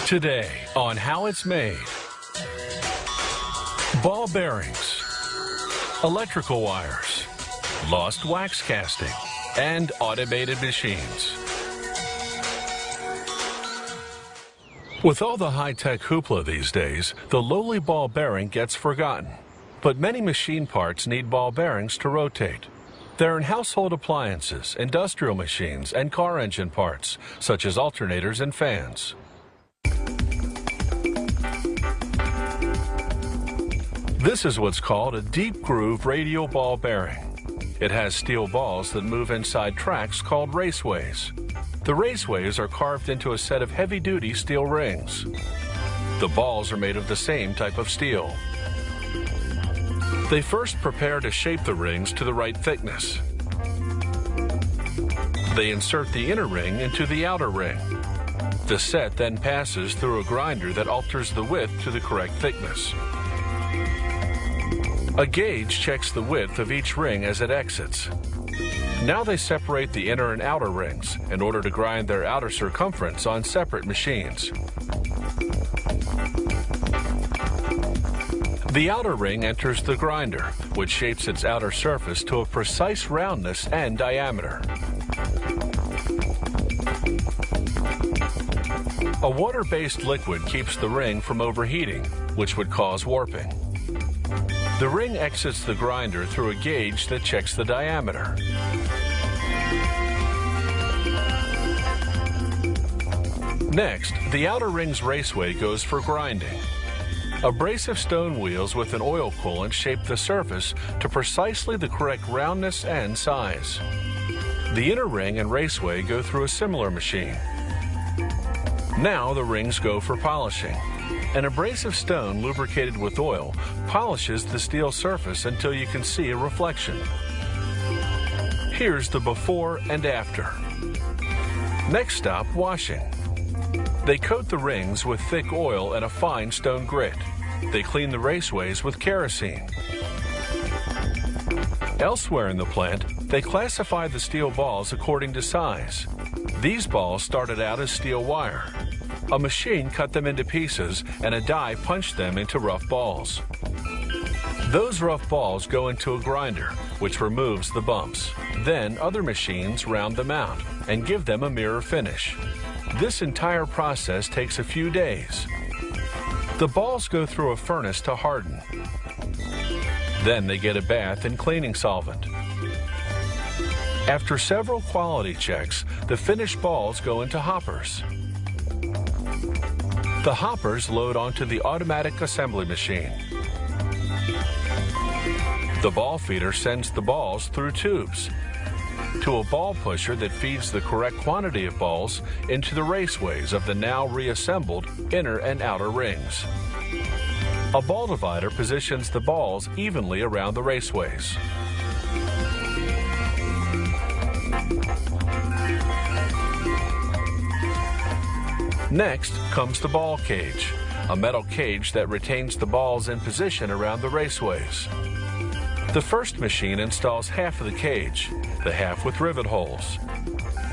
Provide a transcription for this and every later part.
Today on How It's Made. Ball bearings, electrical wires, lost wax casting, and automated machines. With all the high-tech hoopla these days, the lowly ball bearing gets forgotten. But many machine parts need ball bearings to rotate. They're in household appliances, industrial machines, and car engine parts, such as alternators and fans. This is what's called a deep groove radial ball bearing. It has steel balls that move inside tracks called raceways. The raceways are carved into a set of heavy-duty steel rings. The balls are made of the same type of steel. They first prepare to shape the rings to the right thickness. They insert the inner ring into the outer ring. The set then passes through a grinder that alters the width to the correct thickness. A gauge checks the width of each ring as it exits. Now they separate the inner and outer rings in order to grind their outer circumference on separate machines. The outer ring enters the grinder, which shapes its outer surface to a precise roundness and diameter. A water-based liquid keeps the ring from overheating, which would cause warping. The ring exits the grinder through a gauge that checks the diameter. Next, the outer ring's raceway goes for grinding. Abrasive stone wheels with an oil coolant shape the surface to precisely the correct roundness and size. The inner ring and raceway go through a similar machine. Now the rings go for polishing. An abrasive stone lubricated with oil polishes the steel surface until you can see a reflection. Here's the before and after. Next stop, washing. They coat the rings with thick oil and a fine stone grit. They clean the raceways with kerosene. Elsewhere in the plant, they classify the steel balls according to size. These balls started out as steel wire. A machine cut them into pieces and a die punched them into rough balls. Those rough balls go into a grinder, which removes the bumps. Then other machines round them out and give them a mirror finish. This entire process takes a few days. The balls go through a furnace to harden. Then they get a bath in cleaning solvent. After several quality checks, the finished balls go into hoppers. The hoppers load onto the automatic assembly machine. The ball feeder sends the balls through tubes to a ball pusher that feeds the correct quantity of balls into the raceways of the now reassembled inner and outer rings. A ball divider positions the balls evenly around the raceways. Next comes the ball cage, a metal cage that retains the balls in position around the raceways. The first machine installs half of the cage, the half with rivet holes.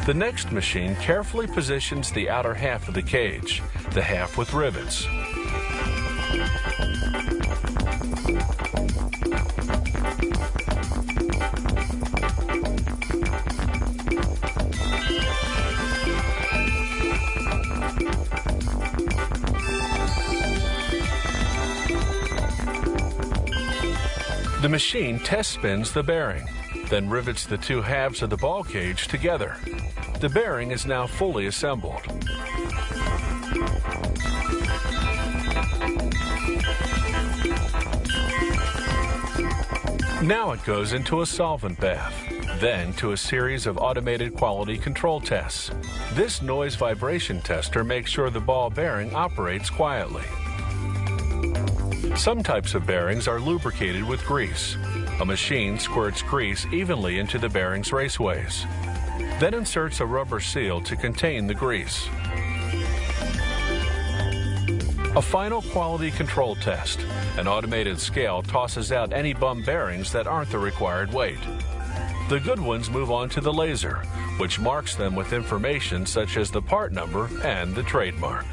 The next machine carefully positions the outer half of the cage, the half with rivets. The machine test spins the bearing, then rivets the two halves of the ball cage together. The bearing is now fully assembled. Now it goes into a solvent bath, then to a series of automated quality control tests. This noise vibration tester makes sure the ball bearing operates quietly. Some types of bearings are lubricated with grease. A machine squirts grease evenly into the bearing's raceways, then inserts a rubber seal to contain the grease. A final quality control test. An automated scale tosses out any bum bearings that aren't the required weight. The good ones move on to the laser, which marks them with information such as the part number and the trademark.